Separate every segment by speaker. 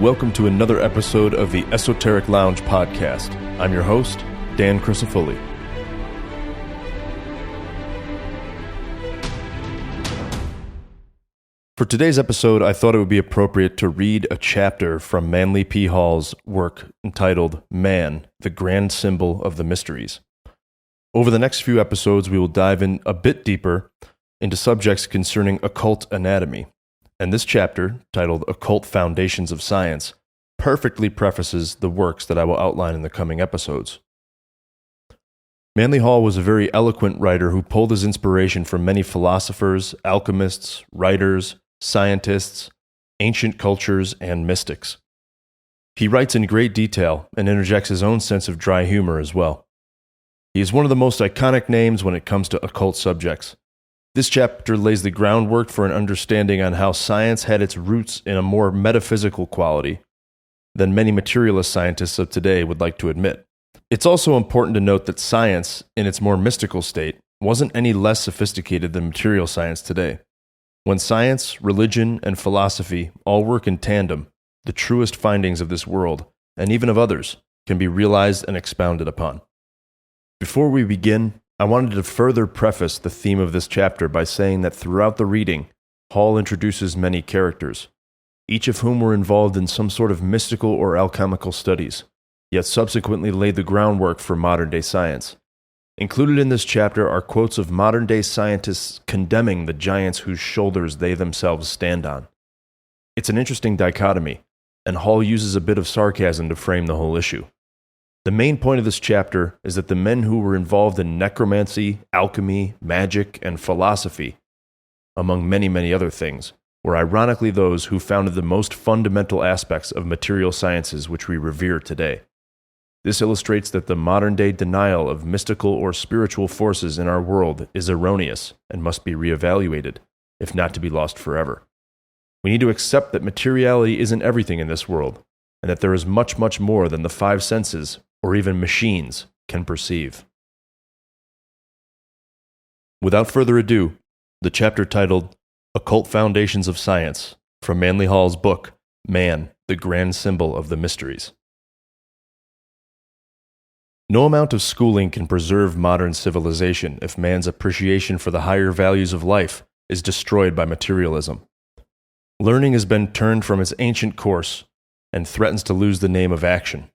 Speaker 1: Welcome to another episode of the Esoteric Lounge podcast. I'm your host, Dan Crisafulli. For today's episode, I thought it would be appropriate to read a chapter from Manly P. Hall's work entitled Man, the Grand Symbol of the Mysteries. Over the next few episodes, we will dive in a bit deeper into subjects concerning occult anatomy. And this chapter, titled Occult Foundations of Science, perfectly prefaces the works that I will outline in the coming episodes. Manly Hall was a very eloquent writer who pulled his inspiration from many philosophers, alchemists, writers, scientists, ancient cultures, and mystics. He writes in great detail and interjects his own sense of dry humor as well. He is one of the most iconic names when it comes to occult subjects. This chapter lays the groundwork for an understanding on how science had its roots in a more metaphysical quality than many materialist scientists of today would like to admit. It's also important to note that science, in its more mystical state, wasn't any less sophisticated than material science today. When science, religion, and philosophy all work in tandem, the truest findings of this world, and even of others, can be realized and expounded upon. Before we begin, I wanted to further preface the theme of this chapter by saying that throughout the reading, Hall introduces many characters, each of whom were involved in some sort of mystical or alchemical studies, yet subsequently laid the groundwork for modern-day science. Included in this chapter are quotes of modern-day scientists condemning the giants whose shoulders they themselves stand on. It's an interesting dichotomy, and Hall uses a bit of sarcasm to frame the whole issue. The main point of this chapter is that the men who were involved in necromancy, alchemy, magic, and philosophy, among many, many other things, were ironically those who founded the most fundamental aspects of material sciences which we revere today. This illustrates that the modern-day denial of mystical or spiritual forces in our world is erroneous and must be reevaluated, if not to be lost forever. We need to accept that materiality isn't everything in this world, and that there is much, much more than the five senses, or even machines, can perceive. Without further ado, the chapter titled Occult Foundations of Science, from Manly Hall's book, Man, the Grand Symbol of the Mysteries. No amount of schooling can preserve modern civilization if man's appreciation for the higher values of life is destroyed by materialism. Learning has been turned from its ancient course and threatens to lose the name of action.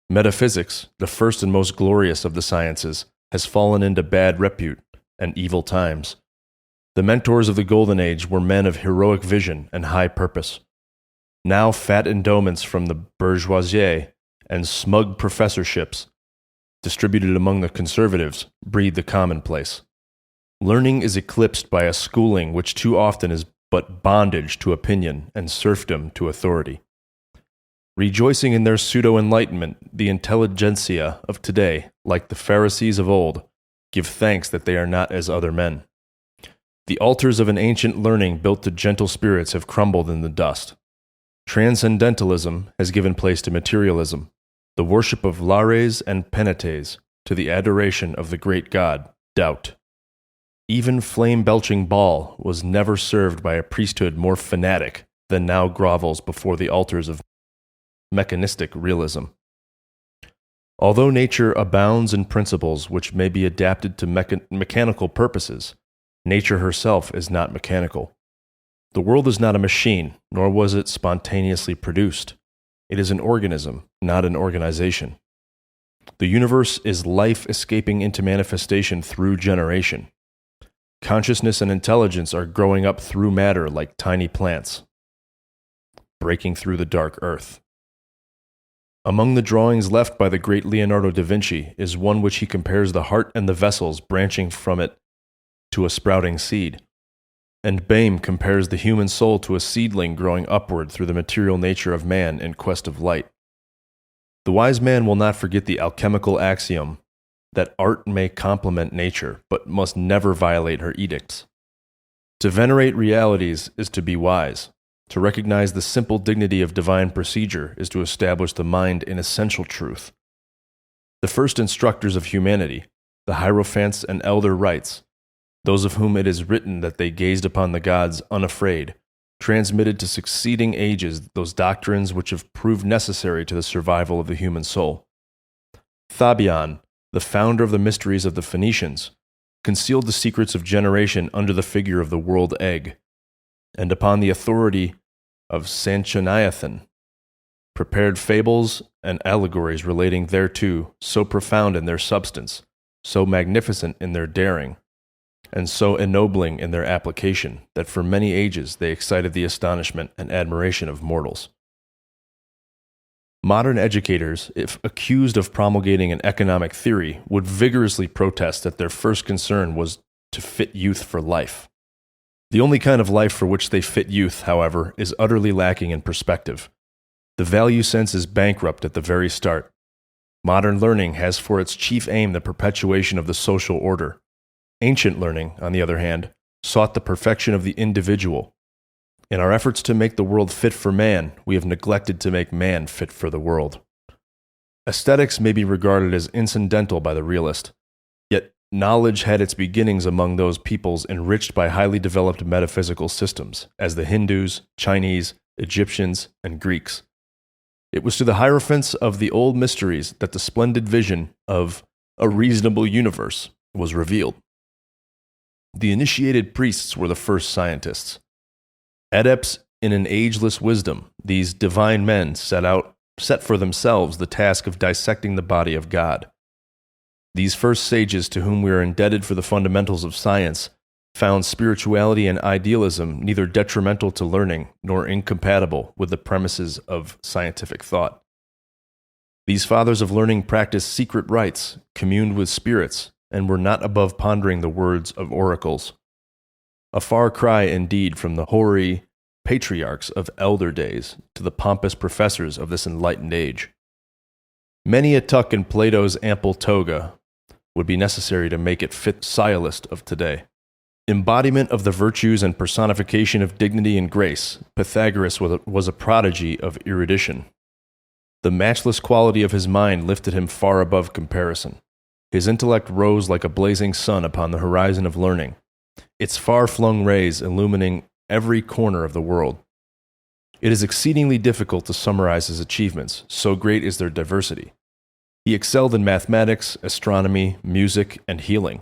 Speaker 1: Metaphysics, the first and most glorious of the sciences, has fallen into bad repute and evil times. The mentors of the Golden Age were men of heroic vision and high purpose. Now fat endowments from the bourgeoisie and smug professorships distributed among the conservatives breed the commonplace. Learning is eclipsed by a schooling which too often is but bondage to opinion and serfdom to authority. Rejoicing in their pseudo-enlightenment, the intelligentsia of today, like the Pharisees of old, give thanks that they are not as other men. The altars of an ancient learning built to gentle spirits have crumbled in the dust. Transcendentalism has given place to materialism, the worship of lares and penates to the adoration of the great god, doubt. Even flame-belching Baal was never served by a priesthood more fanatic than now grovels before the altars of mechanistic realism. Although nature abounds in principles which may be adapted to mechanical purposes, nature herself is not mechanical. The world is not a machine, nor was it spontaneously produced. It is an organism, not an organization. The universe is life escaping into manifestation through generation. Consciousness and intelligence are growing up through matter like tiny plants, breaking through the dark earth. Among the drawings left by the great Leonardo da Vinci is one which he compares the heart and the vessels branching from it to a sprouting seed. And Boehme compares the human soul to a seedling growing upward through the material nature of man in quest of light. The wise man will not forget the alchemical axiom that art may complement nature, but must never violate her edicts. To venerate realities is to be wise. To recognize the simple dignity of divine procedure is to establish the mind in essential truth. The first instructors of humanity, the Hierophants and elder Rites, those of whom it is written that they gazed upon the gods unafraid, transmitted to succeeding ages those doctrines which have proved necessary to the survival of the human soul. Fabian, the founder of the mysteries of the Phoenicians, concealed the secrets of generation under the figure of the world egg, and upon the authority of Sanchoniathon, prepared fables and allegories relating thereto, so profound in their substance, so magnificent in their daring, and so ennobling in their application, that for many ages they excited the astonishment and admiration of mortals. Modern educators, if accused of promulgating an economic theory, would vigorously protest that their first concern was to fit youth for life. The only kind of life for which they fit youth, however, is utterly lacking in perspective. The value sense is bankrupt at the very start. Modern learning has for its chief aim the perpetuation of the social order. Ancient learning, on the other hand, sought the perfection of the individual. In our efforts to make the world fit for man, we have neglected to make man fit for the world. Aesthetics may be regarded as incidental by the realist, yet knowledge had its beginnings among those peoples enriched by highly developed metaphysical systems, as the Hindus, Chinese, Egyptians, and Greeks. It was to the Hierophants of the old mysteries that the splendid vision of a reasonable universe was revealed. The initiated priests were the first scientists. Adepts in an ageless wisdom, these divine men set for themselves the task of dissecting the body of God. These first sages to whom we are indebted for the fundamentals of science found spirituality and idealism neither detrimental to learning nor incompatible with the premises of scientific thought. These fathers of learning practiced secret rites, communed with spirits, and were not above pondering the words of oracles. A far cry indeed from the hoary patriarchs of elder days to the pompous professors of this enlightened age. Many a tuck in Plato's ample toga would be necessary to make it fit sciolist of today. Embodiment of the virtues and personification of dignity and grace, Pythagoras was a prodigy of erudition. The matchless quality of his mind lifted him far above comparison. His intellect rose like a blazing sun upon the horizon of learning, its far-flung rays illumining every corner of the world. It is exceedingly difficult to summarize his achievements, so great is their diversity. He excelled in mathematics, astronomy, music, and healing.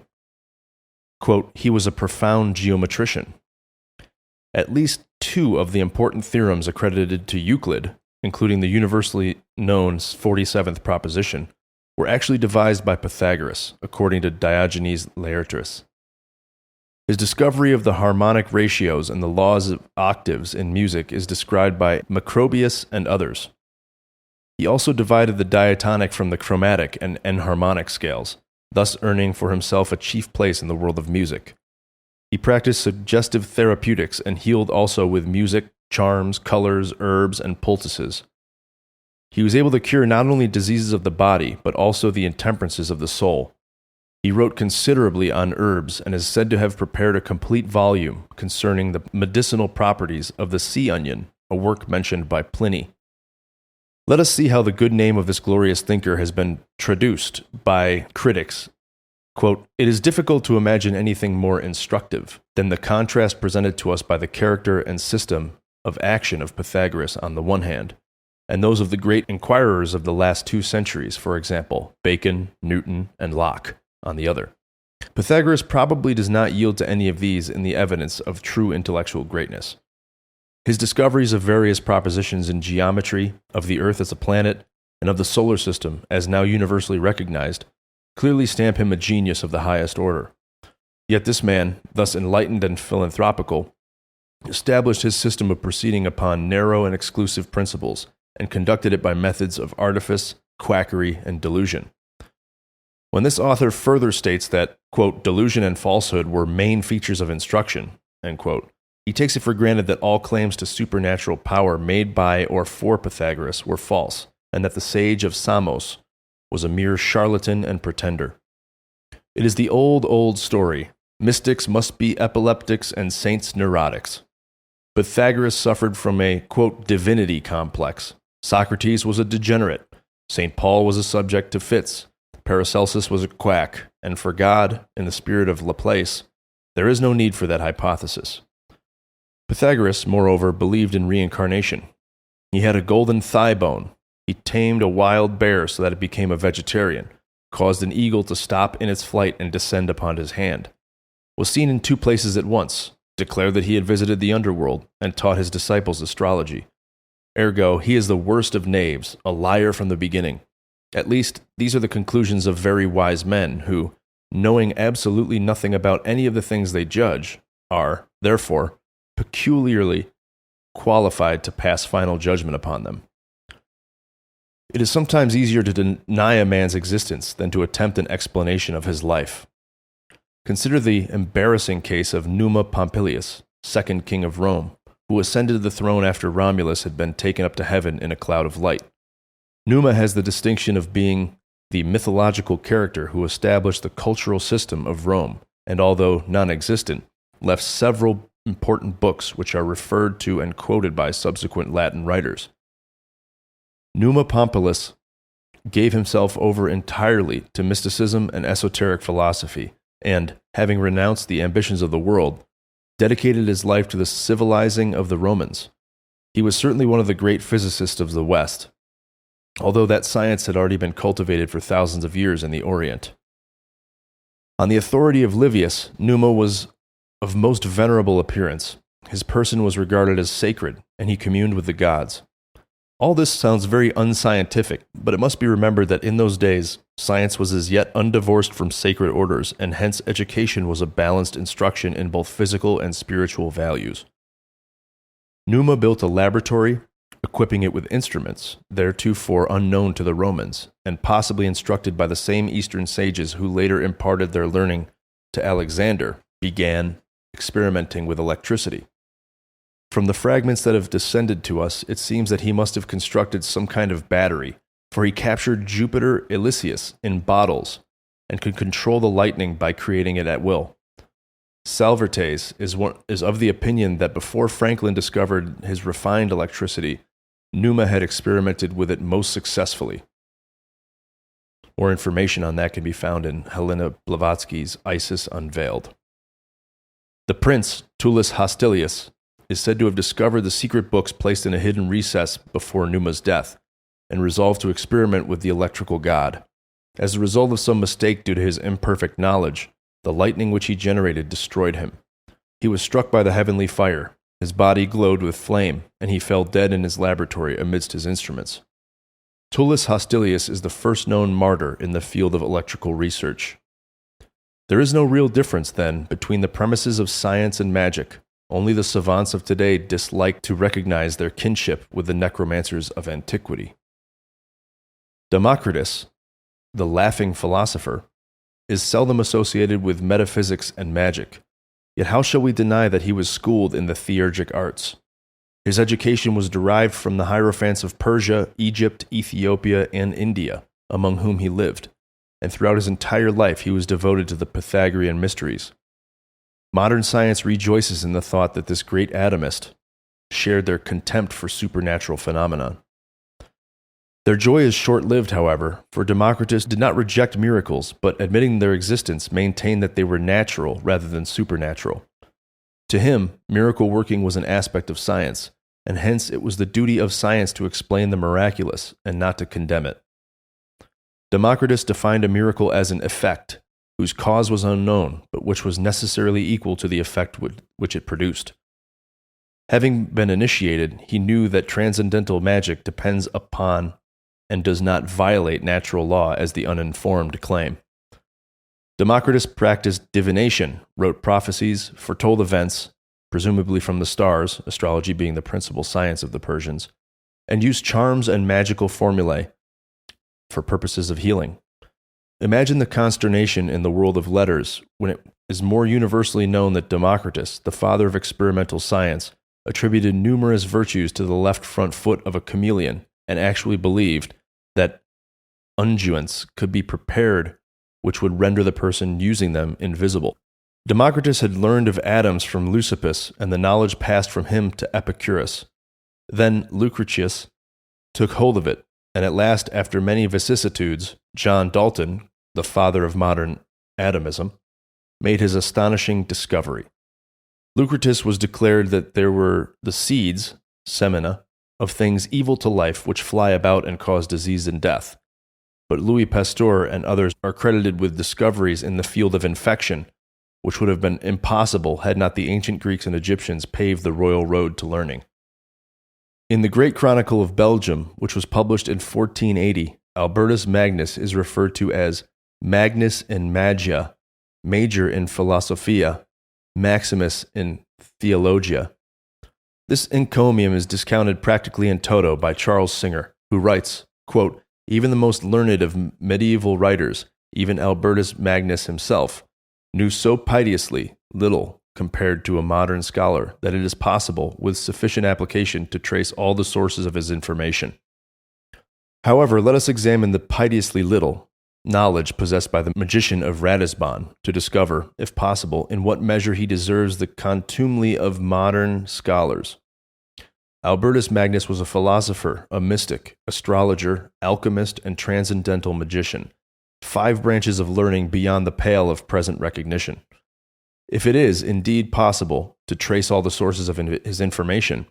Speaker 1: Quote, he was a profound geometrician. At least two of the important theorems accredited to Euclid, including the universally known 47th proposition, were actually devised by Pythagoras, according to Diogenes Laertius. His discovery of the harmonic ratios and the laws of octaves in music is described by Macrobius and others. He also divided the diatonic from the chromatic and enharmonic scales, thus earning for himself a chief place in the world of music. He practiced suggestive therapeutics and healed also with music, charms, colors, herbs, and poultices. He was able to cure not only diseases of the body, but also the intemperances of the soul. He wrote considerably on herbs and is said to have prepared a complete volume concerning the medicinal properties of the sea onion, a work mentioned by Pliny. Let us see how the good name of this glorious thinker has been traduced by critics. Quote, it is difficult to imagine anything more instructive than the contrast presented to us by the character and system of action of Pythagoras on the one hand, and those of the great inquirers of the last 2 centuries, for example, Bacon, Newton, and Locke, on the other. Pythagoras probably does not yield to any of these in the evidence of true intellectual greatness. His discoveries of various propositions in geometry, of the Earth as a planet, and of the solar system, as now universally recognized, clearly stamp him a genius of the highest order. Yet this man, thus enlightened and philanthropical, established his system of proceeding upon narrow and exclusive principles, and conducted it by methods of artifice, quackery, and delusion. When this author further states that, quote, delusion and falsehood were main features of instruction, end quote, he takes it for granted that all claims to supernatural power made by or for Pythagoras were false, and that the sage of Samos was a mere charlatan and pretender. It is the old story. Mystics must be epileptics and saints neurotics. Pythagoras suffered from a, quote, divinity complex. Socrates was a degenerate. St. Paul was a subject to fits. Paracelsus was a quack. And for God, in the spirit of Laplace, there is no need for that hypothesis. Pythagoras, moreover, believed in reincarnation. He had a golden thigh bone. He tamed a wild bear so that it became a vegetarian, caused an eagle to stop in its flight and descend upon his hand, was seen in 2 places at once, declared that he had visited the underworld, and taught his disciples astrology. Ergo, he is the worst of knaves, a liar from the beginning. At least, these are the conclusions of very wise men who, knowing absolutely nothing about any of the things they judge, are, therefore, peculiarly qualified to pass final judgment upon them. It is sometimes easier to deny a man's existence than to attempt an explanation of his life. Consider the embarrassing case of Numa Pompilius, second king of Rome, who ascended the throne after Romulus had been taken up to heaven in a cloud of light. Numa has the distinction of being the mythological character who established the cultural system of Rome, and although non-existent, left several important books which are referred to and quoted by subsequent Latin writers. Numa Pompilius gave himself over entirely to mysticism and esoteric philosophy, and, having renounced the ambitions of the world, dedicated his life to the civilizing of the Romans. He was certainly one of the great physicists of the West, although that science had already been cultivated for thousands of years in the Orient. On the authority of Livius, Numa was of most venerable appearance. His person was regarded as sacred, and he communed with the gods. All this sounds very unscientific, but it must be remembered that in those days, science was as yet undivorced from sacred orders, and hence education was a balanced instruction in both physical and spiritual values. Numa built a laboratory, equipping it with instruments, theretofore unknown to the Romans, and possibly instructed by the same Eastern sages who later imparted their learning to Alexander, began experimenting with electricity. From the fragments that have descended to us, it seems that he must have constructed some kind of battery, for he captured Jupiter Elysius in bottles and could control the lightning by creating it at will. Salvertes is of the opinion that before Franklin discovered his refined electricity, Numa had experimented with it most successfully. More information on that can be found in Helena Blavatsky's Isis Unveiled. The prince, Tullus Hostilius, is said to have discovered the secret books placed in a hidden recess before Numa's death, and resolved to experiment with the electrical god. As a result of some mistake due to his imperfect knowledge, the lightning which he generated destroyed him. He was struck by the heavenly fire, his body glowed with flame, and he fell dead in his laboratory amidst his instruments. Tullus Hostilius is the first known martyr in the field of electrical research. There is no real difference, then, between the premises of science and magic. Only the savants of today dislike to recognize their kinship with the necromancers of antiquity. Democritus, the laughing philosopher, is seldom associated with metaphysics and magic. Yet how shall we deny that he was schooled in the theurgic arts? His education was derived from the Hierophants of Persia, Egypt, Ethiopia, and India, among whom he lived, and throughout his entire life he was devoted to the Pythagorean mysteries. Modern science rejoices in the thought that this great atomist shared their contempt for supernatural phenomena. Their joy is short-lived, however, for Democritus did not reject miracles, but admitting their existence, maintained that they were natural rather than supernatural. To him, miracle working was an aspect of science, and hence it was the duty of science to explain the miraculous and not to condemn it. Democritus defined a miracle as an effect, whose cause was unknown, but which was necessarily equal to the effect which it produced. Having been initiated, he knew that transcendental magic depends upon and does not violate natural law as the uninformed claim. Democritus practiced divination, wrote prophecies, foretold events, presumably from the stars, astrology being the principal science of the Persians, and used charms and magical formulae for purposes of healing. Imagine the consternation in the world of letters when it is more universally known that Democritus, the father of experimental science, attributed numerous virtues to the left front foot of a chameleon and actually believed that unguents could be prepared which would render the person using them invisible. Democritus had learned of atoms from Leucippus, and the knowledge passed from him to Epicurus. Then Lucretius took hold of it, and at last, after many vicissitudes, John Dalton, the father of modern atomism, made his astonishing discovery. Lucretius was declared that there were the seeds, semina, of things evil to life which fly about and cause disease and death. But Louis Pasteur and others are credited with discoveries in the field of infection, which would have been impossible had not the ancient Greeks and Egyptians paved the royal road to learning. In the Great Chronicle of Belgium, which was published in 1480, Albertus Magnus is referred to as Magnus in Magia, Major in Philosophia, Maximus in Theologia. This encomium is discounted practically in toto by Charles Singer, who writes, quote, "Even the most learned of medieval writers, even Albertus Magnus himself, knew so piteously little compared to a modern scholar that it is possible, with sufficient application, to trace all the sources of his information." However, let us examine the piteously little knowledge possessed by the magician of Ratisbon to discover, if possible, in what measure he deserves the contumely of modern scholars. Albertus Magnus was a philosopher, a mystic, astrologer, alchemist, and transcendental magician, 5 branches of learning beyond the pale of present recognition. If it is indeed possible to trace all the sources of his information,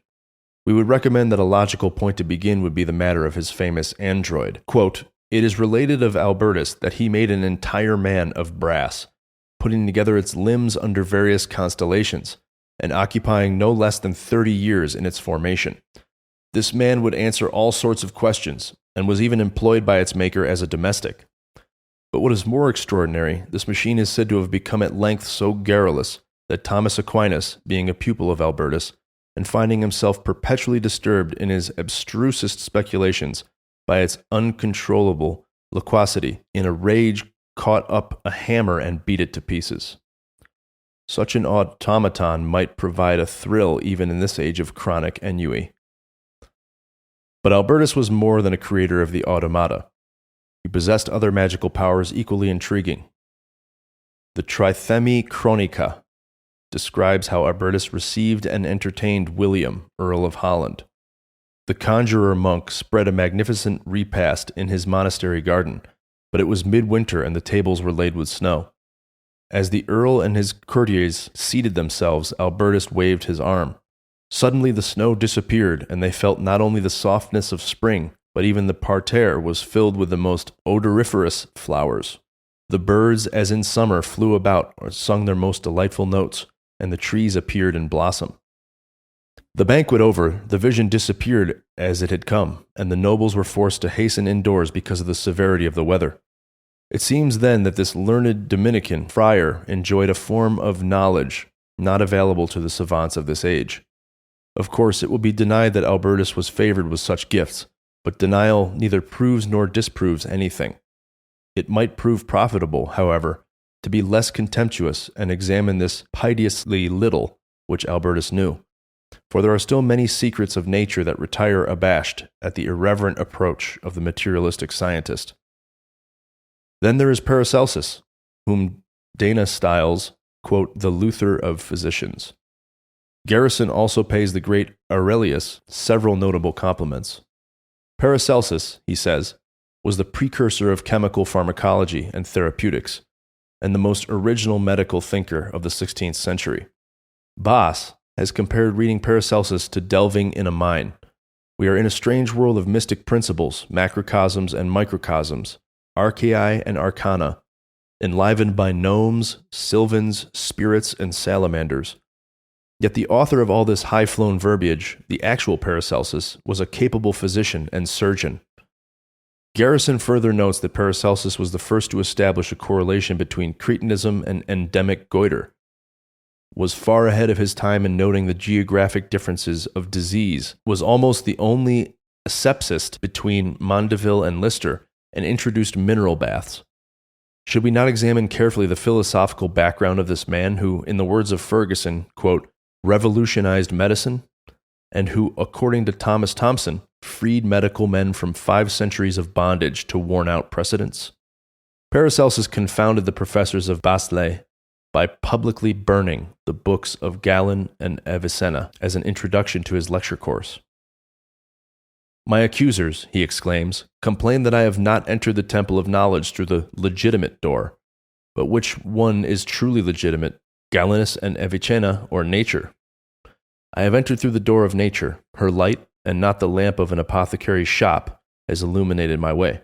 Speaker 1: we would recommend that a logical point to begin would be the matter of his famous android. Quote, "It is related of Albertus that he made an entire man of brass, putting together its limbs under various constellations, and occupying no less than 30 years in its formation. This man would answer all sorts of questions, and was even employed by its maker as a domestic. But what is more extraordinary, this machine is said to have become at length so garrulous that Thomas Aquinas, being a pupil of Albertus, and finding himself perpetually disturbed in his abstrusest speculations by its uncontrollable loquacity, in a rage caught up a hammer and beat it to pieces. Such an automaton might provide a thrill even in this age of chronic ennui. But Albertus was more than a creator of the automata. He possessed other magical powers equally intriguing. The Trithemi Chronica describes how Albertus received and entertained William, Earl of Holland. The conjurer monk spread a magnificent repast in his monastery garden, but it was midwinter and the tables were laid with snow. As the earl and his courtiers seated themselves, Albertus waved his arm. Suddenly the snow disappeared, and they felt not only the softness of spring, but even the parterre was filled with the most odoriferous flowers. The birds, as in summer, flew about or sung their most delightful notes, and the trees appeared in blossom. The banquet over, the vision disappeared as it had come, and the nobles were forced to hasten indoors because of the severity of the weather. It seems then that this learned Dominican friar enjoyed a form of knowledge not available to the savants of this age. Of course, it will be denied that Albertus was favored with such gifts, but denial neither proves nor disproves anything. It might prove profitable, however, to be less contemptuous and examine this piteously little which Albertus knew. For there are still many secrets of nature that retire abashed at the irreverent approach of the materialistic scientist. Then there is Paracelsus, whom Dana styles, quote, the Luther of physicians. Garrison also pays the great Aurelius several notable compliments. Paracelsus, he says, was the precursor of chemical pharmacology and therapeutics, and the most original medical thinker of the 16th century. Bass has compared reading Paracelsus to delving in a mine. We are in a strange world of mystic principles, macrocosms and microcosms, archaea and arcana, enlivened by gnomes, sylvans, spirits, and salamanders. Yet the author of all this high-flown verbiage, the actual Paracelsus, was a capable physician and surgeon. Garrison further notes that Paracelsus was the first to establish a correlation between cretinism and endemic goiter, was far ahead of his time in noting the geographic differences of disease, was almost the only asepsist between Mondeville and Lister, and introduced mineral baths. Should we not examine carefully the philosophical background of this man who, in the words of Ferguson, quote, revolutionized medicine, and who, according to Thomas Thompson, freed medical men from 5 centuries of bondage to worn-out precedents? Paracelsus confounded the professors of Basle by publicly burning the books of Galen and Avicenna as an introduction to his lecture course. My accusers, he exclaims, complain that I have not entered the temple of knowledge through the legitimate door. But which one is truly legitimate, Galenus and Avicenna, or nature. I have entered through the door of nature. Her light, and not the lamp of an apothecary's shop, has illuminated my way.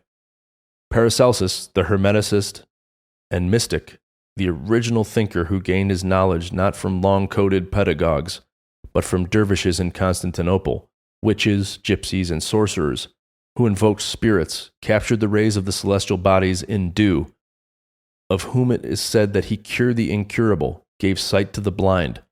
Speaker 1: Paracelsus, the Hermeticist and mystic, the original thinker who gained his knowledge not from long-coated pedagogues, but from dervishes in Constantinople, witches, gypsies, and sorcerers, who invoked spirits, captured the rays of the celestial bodies in dew, of whom it is said that he cured the incurable, gave sight to the blind,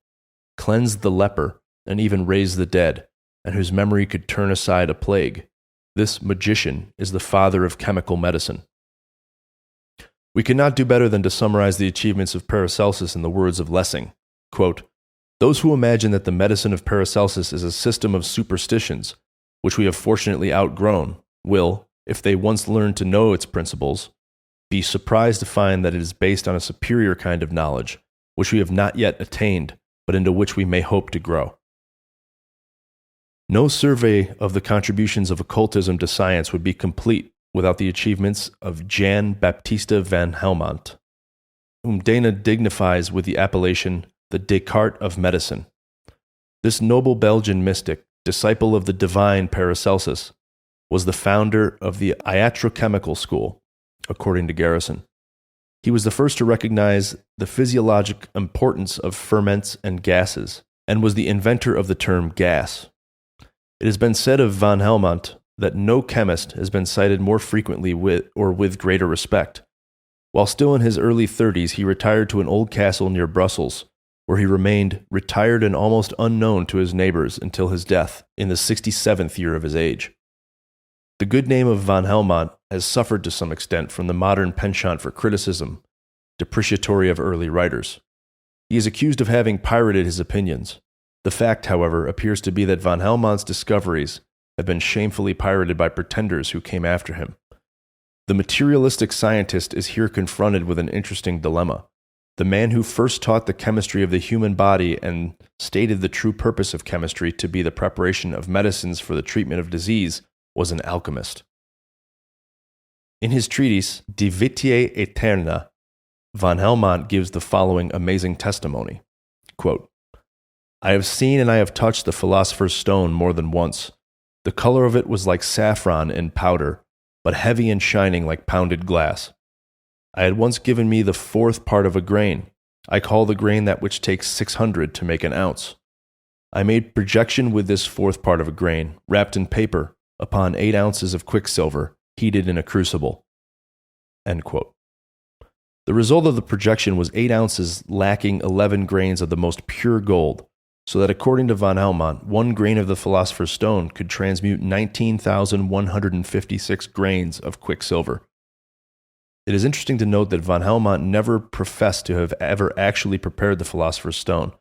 Speaker 1: cleansed the leper, and even raised the dead, and whose memory could turn aside a plague. This magician is the father of chemical medicine. We cannot do better than to summarize the achievements of Paracelsus in the words of Lessing. Quote, "Those who imagine that the medicine of Paracelsus is a system of superstitions, which we have fortunately outgrown, will, if they once learn to know its principles, be surprised to find that it is based on a superior kind of knowledge, which we have not yet attained, but into which we may hope to grow." No survey of the contributions of occultism to science would be complete without the achievements of Jan Baptista van Helmont, whom Dana dignifies with the appellation the Descartes of Medicine. This noble Belgian mystic, disciple of the divine Paracelsus, was the founder of the iatrochemical school, according to Garrison. He was the first to recognize the physiologic importance of ferments and gases, and was the inventor of the term gas. It has been said of van Helmont that no chemist has been cited more frequently with greater respect. While still in his early 30s, he retired to an old castle near Brussels, where he remained retired and almost unknown to his neighbors until his death in the 67th year of his age. The good name of van Helmont has suffered to some extent from the modern penchant for criticism, depreciatory of early writers. He is accused of having pirated his opinions. The fact, however, appears to be that van Helmont's discoveries have been shamefully pirated by pretenders who came after him. The materialistic scientist is here confronted with an interesting dilemma. The man who first taught the chemistry of the human body and stated the true purpose of chemistry to be the preparation of medicines for the treatment of disease was an alchemist. In his treatise De Vitae Aeterna, van Helmont gives the following amazing testimony. Quote, "I have seen and I have touched the philosopher's stone more than once. The color of it was like saffron in powder, but heavy and shining like pounded glass. I had once given me the fourth part of a grain. I call the grain that which takes 600 to make an ounce. I made projection with this fourth part of a grain, wrapped in paper, upon 8 ounces of quicksilver, heated in a crucible." End quote. The result of the projection was 8 ounces lacking 11 grains of the most pure gold, so that according to van Helmont, 1 grain of the philosopher's stone could transmute 19,156 grains of quicksilver. It is interesting to note that van Helmont never professed to have ever actually prepared the philosopher's stone,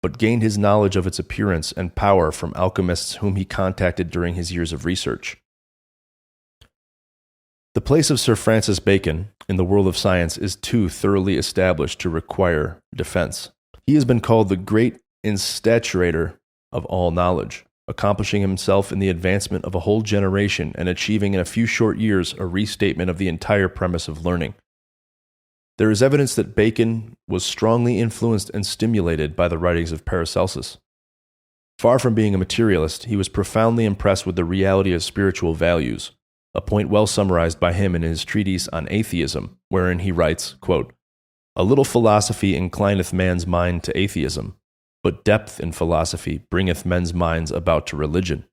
Speaker 1: but gained his knowledge of its appearance and power from alchemists whom he contacted during his years of research. The place of Sir Francis Bacon in the world of science is too thoroughly established to require defense. He has been called the great instaturator of all knowledge, accomplishing himself in the advancement of a whole generation and achieving in a few short years a restatement of the entire premise of learning. There is evidence that Bacon was strongly influenced and stimulated by the writings of Paracelsus. Far from being a materialist, he was profoundly impressed with the reality of spiritual values, a point well summarized by him in his treatise on atheism, wherein he writes, quote, "A little philosophy inclineth man's mind to atheism, but depth in philosophy bringeth men's minds about to religion."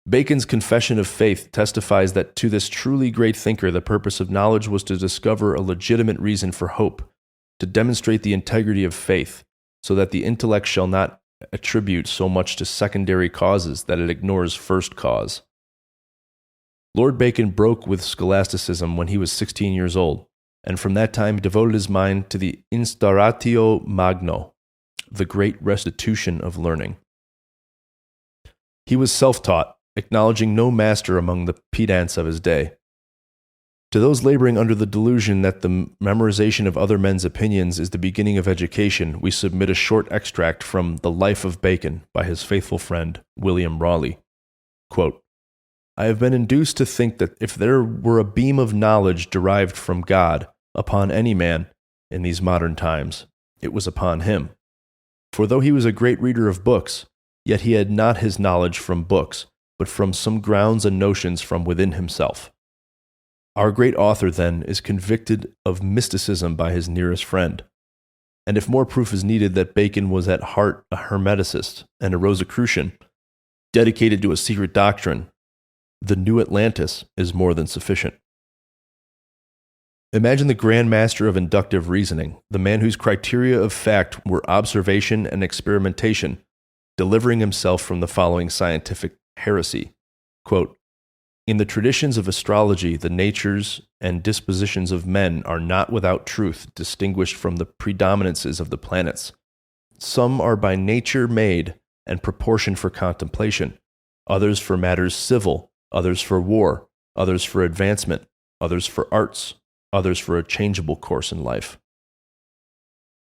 Speaker 1: Bacon's Confession of Faith testifies that to this truly great thinker the purpose of knowledge was to discover a legitimate reason for hope, to demonstrate the integrity of faith, so that the intellect shall not attribute so much to secondary causes that it ignores first cause. Lord Bacon broke with scholasticism when he was 16 years old, and from that time devoted his mind to the Instauratio Magno, the great restitution of learning. He was self-taught, acknowledging no master among the pedants of his day. To those laboring under the delusion that the memorization of other men's opinions is the beginning of education, we submit a short extract from The Life of Bacon by his faithful friend, William Rawley. Quote, "I have been induced to think that if there were a beam of knowledge derived from God upon any man in these modern times, it was upon him. For though he was a great reader of books, yet he had not his knowledge from books, but from some grounds and notions from within himself. Our great author, then, is convicted of mysticism by his nearest friend. And if more proof is needed that Bacon was at heart a Hermeticist and a Rosicrucian, dedicated to a secret doctrine, the New Atlantis is more than sufficient. Imagine the grand master of inductive reasoning, the man whose criteria of fact were observation and experimentation, delivering himself from the following scientific heresy. Quote, "In the traditions of astrology, the natures and dispositions of men are not without truth distinguished from the predominances of the planets. Some are by nature made and proportioned for contemplation, others for matters civil, others for war, others for advancement, others for arts, others for a changeable course in life."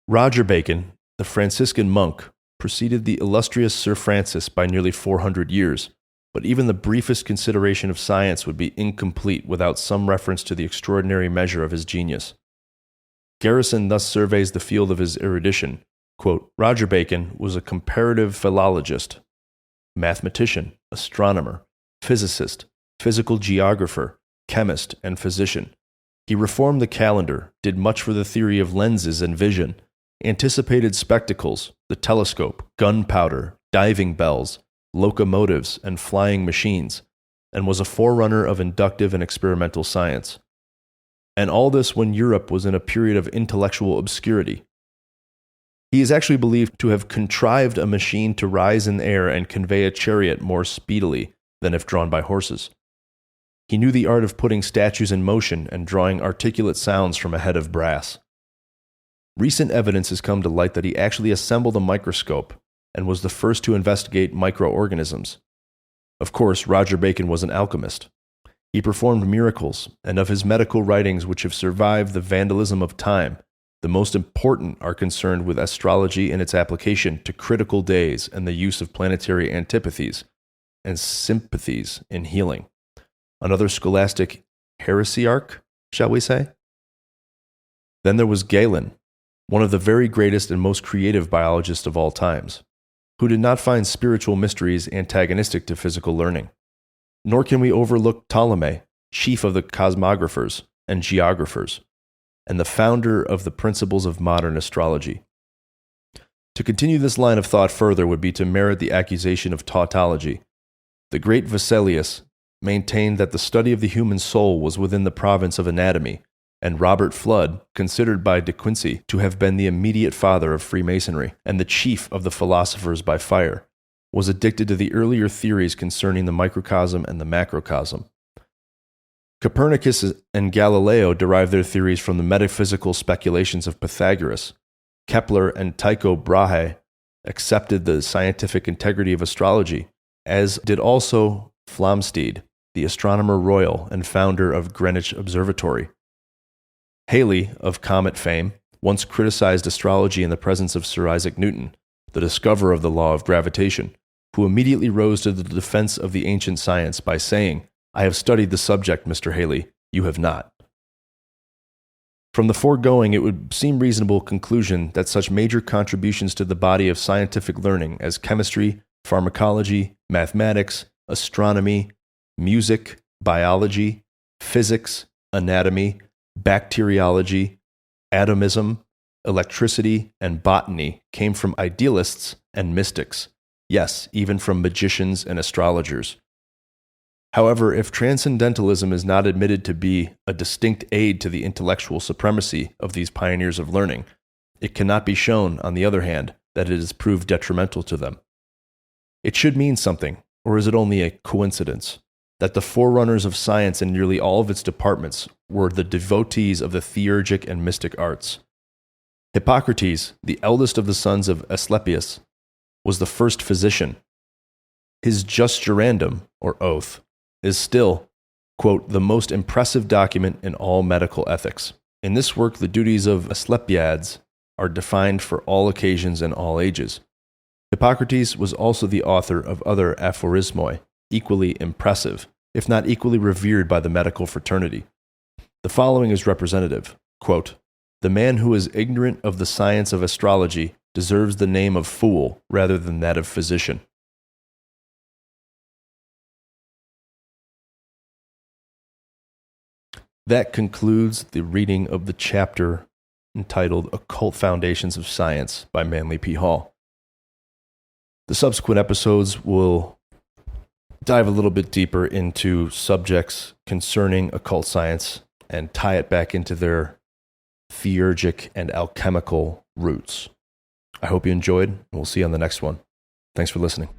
Speaker 1: Roger Bacon, the Franciscan monk, preceded the illustrious Sir Francis by nearly 400 years, but even the briefest consideration of science would be incomplete without some reference to the extraordinary measure of his genius. Garrison thus surveys the field of his erudition. Quote, "Roger Bacon was a comparative philologist, mathematician, astronomer, physicist, physical geographer, chemist, and physician. He reformed the calendar, did much for the theory of lenses and vision, anticipated spectacles, the telescope, gunpowder, diving bells, locomotives, and flying machines, and was a forerunner of inductive and experimental science. And all this when Europe was in a period of intellectual obscurity. He is actually believed to have contrived a machine to rise in the air and convey a chariot more speedily than if drawn by horses. He knew the art of putting statues in motion and drawing articulate sounds from a head of brass. Recent evidence has come to light that he actually assembled a microscope and was the first to investigate microorganisms. Of course, Roger Bacon was an alchemist. He performed miracles, and of his medical writings which have survived the vandalism of time, the most important are concerned with astrology and its application to critical days and the use of planetary antipathies and sympathies in healing. Another scholastic heresiarch, shall we say? Then there was Galen, one of the very greatest and most creative biologists of all times, who did not find spiritual mysteries antagonistic to physical learning. Nor can we overlook Ptolemy, chief of the cosmographers and geographers, and the founder of the principles of modern astrology. To continue this line of thought further would be to merit the accusation of tautology. The great Vesalius maintained that the study of the human soul was within the province of anatomy, and Robert Flood, considered by De Quincey to have been the immediate father of Freemasonry and the chief of the philosophers by fire, was addicted to the earlier theories concerning the microcosm and the macrocosm. Copernicus and Galileo derived their theories from the metaphysical speculations of Pythagoras. Kepler and Tycho Brahe accepted the scientific integrity of astrology, as did also Flamsteed, the astronomer royal and founder of Greenwich Observatory. Halley, of comet fame, once criticized astrology in the presence of Sir Isaac Newton, the discoverer of the law of gravitation, who immediately rose to the defense of the ancient science by saying, "I have studied the subject, Mr. Halley, you have not." From the foregoing, it would seem reasonable conclusion that such major contributions to the body of scientific learning as chemistry, pharmacology, mathematics, astronomy, music, biology, physics, anatomy, bacteriology, atomism, electricity, and botany came from idealists and mystics, yes, even from magicians and astrologers. However, if transcendentalism is not admitted to be a distinct aid to the intellectual supremacy of these pioneers of learning, it cannot be shown, on the other hand, that it has proved detrimental to them. It should mean something, or is it only a coincidence, that the forerunners of science in nearly all of its departments were the devotees of the theurgic and mystic arts? Hippocrates, the eldest of the sons of Asclepius, was the first physician. His Justurandum, or oath, is still, quote, the most impressive document in all medical ethics. In this work, the duties of Asclepiades are defined for all occasions and all ages. Hippocrates was also the author of other aphorismoi, equally impressive, if not equally revered by the medical fraternity. The following is representative. Quote, The man who is ignorant of the science of astrology deserves the name of fool rather than that of physician. That concludes the reading of the chapter entitled Occult Foundations of Science by Manly P. Hall. The subsequent episodes will dive a little bit deeper into subjects concerning occult science and tie it back into their theurgic and alchemical roots. I hope you enjoyed, and we'll see you on the next one. Thanks for listening.